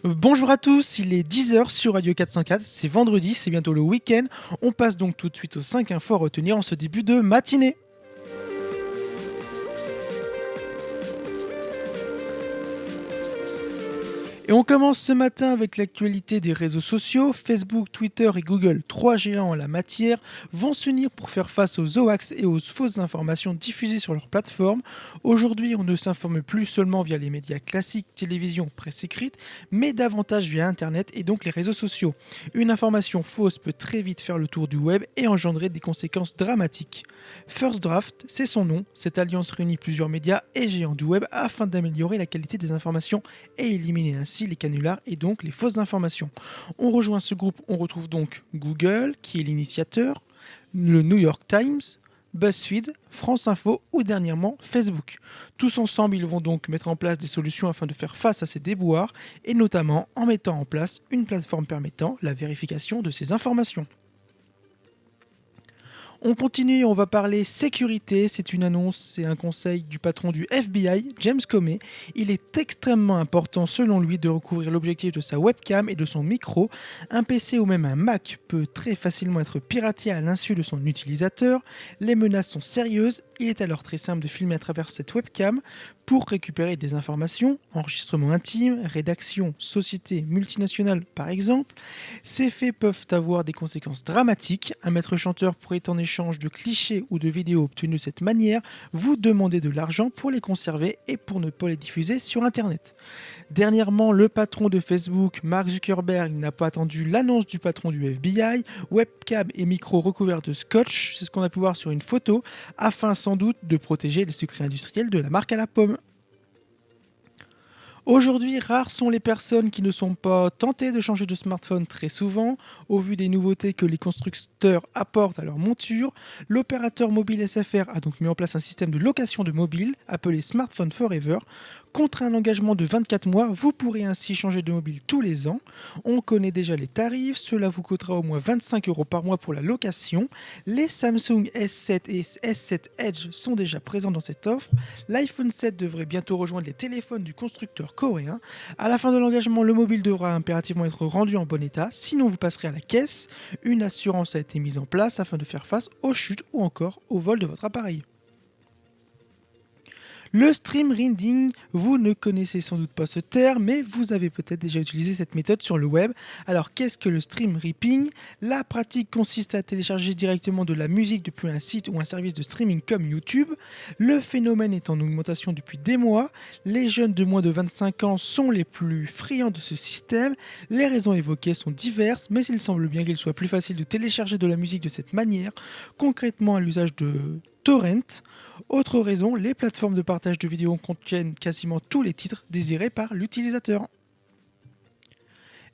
Bonjour à tous, il est 10 heures sur Radio 404, c'est vendredi, c'est bientôt le week-end. On passe donc tout de suite aux 5 infos à retenir en ce début de matinée. Et on commence ce matin avec l'actualité des réseaux sociaux. Facebook, Twitter et Google, trois géants en la matière, vont s'unir pour faire face aux hoax et aux fausses informations diffusées sur leur plateforme. Aujourd'hui, on ne s'informe plus seulement via les médias classiques, télévision, presse écrite, mais davantage via Internet et donc les réseaux sociaux. Une information fausse peut très vite faire le tour du web et engendrer des conséquences dramatiques. First Draft, c'est son nom. Cette alliance réunit plusieurs médias et géants du web afin d'améliorer la qualité des informations et éliminer ainsi les canulars et donc les fausses informations. On rejoint ce groupe, on retrouve donc Google, qui est l'initiateur, le New York Times, BuzzFeed, France Info ou dernièrement Facebook. Tous ensemble, ils vont donc mettre en place des solutions afin de faire face à ces déboires et notamment en mettant en place une plateforme permettant la vérification de ces informations. On continue, on va parler sécurité. C'est une annonce, c'est un conseil du patron du FBI, James Comey. Il est extrêmement important, selon lui, de recouvrir l'objectif de sa webcam et de son micro. Un PC ou même un Mac peut très facilement être piraté à l'insu de son utilisateur. Les menaces sont sérieuses. Il est alors très simple de filmer à travers cette webcam pour récupérer des informations, enregistrement intime, rédaction, société multinationale par exemple. Ces faits peuvent avoir des conséquences dramatiques. Un maître chanteur pourrait en échange de clichés ou de vidéos obtenus de cette manière vous demander de l'argent pour les conserver et pour ne pas les diffuser sur Internet. Dernièrement, le patron de Facebook, Mark Zuckerberg, n'a pas attendu l'annonce du patron du FBI, webcam et micro recouverts de scotch, c'est ce qu'on a pu voir sur une photo, afin sans doute de protéger les secrets industriels de la marque à la pomme. Aujourd'hui, rares sont les personnes qui ne sont pas tentées de changer de smartphone très souvent. Au vu des nouveautés que les constructeurs apportent à leur monture, l'opérateur mobile SFR a donc mis en place un système de location de mobile appelé Smartphone Forever. Contre un engagement de 24 mois, vous pourrez ainsi changer de mobile tous les ans. On connaît déjà les tarifs, cela vous coûtera au moins 25 € par mois pour la location. Les Samsung S7 et S7 Edge sont déjà présents dans cette offre. L'iPhone 7 devrait bientôt rejoindre les téléphones du constructeur coréen. À la fin de l'engagement, le mobile devra impérativement être rendu en bon état, sinon vous passerez à la caisse. Une assurance a été mise en place afin de faire face aux chutes ou encore au vol de votre appareil. Le stream reading, vous ne connaissez sans doute pas ce terme, mais vous avez peut-être déjà utilisé cette méthode sur le web. Alors qu'est-ce que le stream reaping? La pratique consiste à télécharger directement de la musique depuis un site ou un service de streaming comme YouTube. Le phénomène est en augmentation depuis des mois. Les jeunes de moins de 25 ans sont les plus friands de ce système. Les raisons évoquées sont diverses, mais il semble bien qu'il soit plus facile de télécharger de la musique de cette manière, concrètement à l'usage de torrent. Autre raison, les plateformes de partage de vidéos contiennent quasiment tous les titres désirés par l'utilisateur.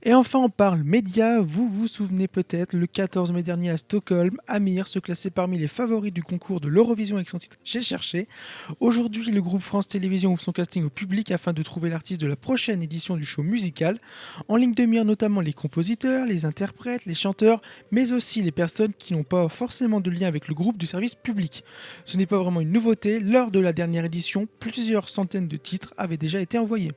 Et enfin, on parle médias. Vous vous souvenez peut-être, le 14 mai dernier à Stockholm, Amir se classait parmi les favoris du concours de l'Eurovision avec son titre J'ai cherché. Aujourd'hui, le groupe France Télévisions ouvre son casting au public afin de trouver l'artiste de la prochaine édition du show musical. En ligne de mire notamment les compositeurs, les interprètes, les chanteurs, mais aussi les personnes qui n'ont pas forcément de lien avec le groupe du service public. Ce n'est pas vraiment une nouveauté, lors de la dernière édition, plusieurs centaines de titres avaient déjà été envoyés.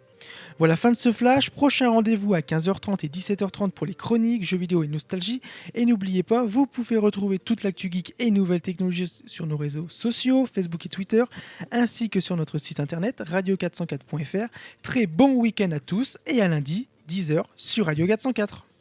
Voilà, fin de ce flash. Prochain rendez-vous à 15h30 et 17h30 pour les chroniques, jeux vidéo et nostalgie. Et n'oubliez pas, vous pouvez retrouver toute l'actu geek et nouvelles technologies sur nos réseaux sociaux, Facebook et Twitter, ainsi que sur notre site internet radio404.fr. Très bon week-end à tous et à lundi, 10h sur Radio 404.